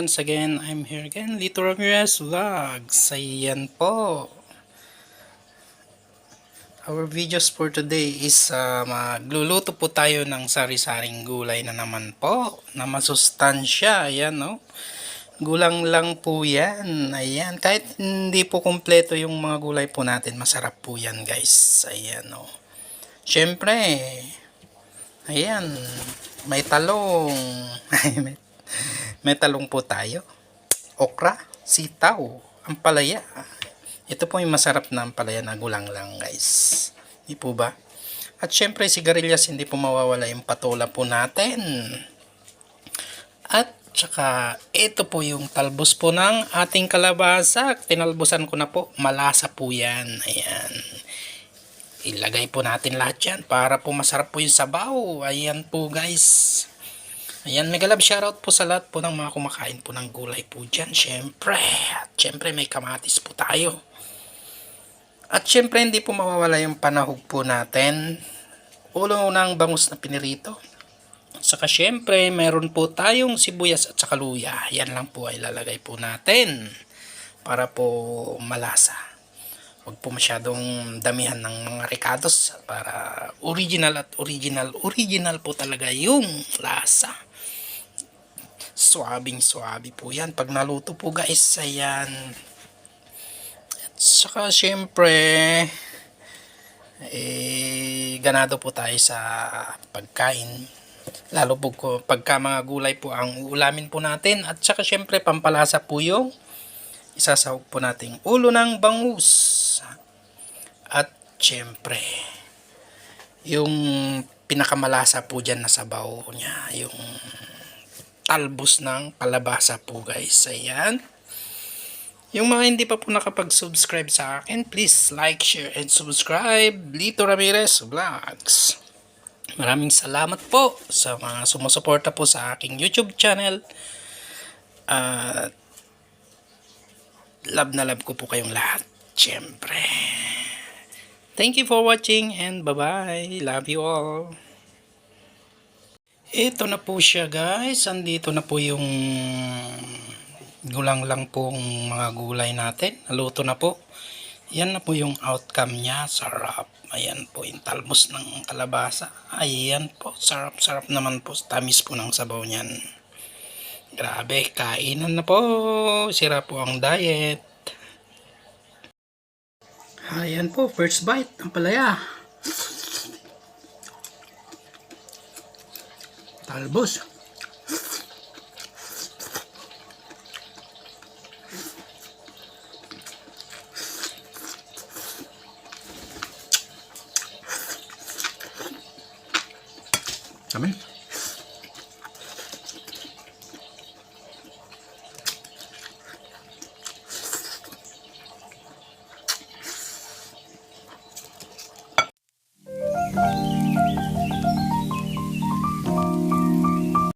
once again, I'm here again, Lito Ramirez Vlogs. Ayan po. Our videos for today is magluluto po tayo ng sari-saring gulay na naman po, na masustansya. Ayan, no? Gulang lang po yan. Ayan, kahit hindi po kompleto yung mga gulay po natin, masarap po yan, guys. Ayan, no? Siyempre, ayan, may talong. May talong po tayo. Okra, sitaw, ampalaya. Ito po yung masarap na ampalaya na gulang lang, guys. Di po ba? At syempre sigarilyas, hindi po mawawala yung patola po natin. At tsaka ito po yung talbos po ng ating kalabasa. Tinalbosan ko na po. Malasa po yan. Ayan. Ilagay po natin lahat yan para po masarap po yung sabaw. Ayan po, guys. Ayan, mega love shoutout po sa lahat po ng mga kumakain po ng gulay po dyan. Syempre, at syempre may kamatis po tayo. At syempre hindi po mawawala yung panahog po natin. Ulo ng bangus na pinirito. Saka syempre meron po tayong sibuyas at saka luya. Yan lang po ay lalagay po natin para po malasa. Huwag po masyadong damihan ng mga ricados para original po talaga yung lasa. Suwabing-suwabi po yan pag naluto po, guys. Ayan. At saka syempre ganado po tayo sa pagkain. Lalo po pagka mga gulay po ang uulamin po natin. At saka syempre pampalasa po yung isasahog po nating ulo ng bangus. At syempre yung pinakamalasa po dyan na sabaw niya, yung talbos ng kalabasa po, guys. Ayan. Yung mga hindi pa po nakapag-subscribe sa akin, please like, share, and subscribe. Lito Ramirez Vlogs. Maraming salamat po sa mga sumusuporta po sa aking YouTube channel. Love na love ko po kayong lahat. Siyempre. Thank you for watching and bye-bye. Love you all. Ito na po siya, guys. Andito na po yung gulang lang pong mga gulay natin. Naluto na po. Yan na po yung outcome niya. Sarap. Ayan po yung talbos ng kalabasa. Ayan po. Sarap naman po. Tamis po ng sabaw niyan. Grabe. Kainan na po. Sira po ang diet. Ayan po. First bite. Ang palaya. Talbos.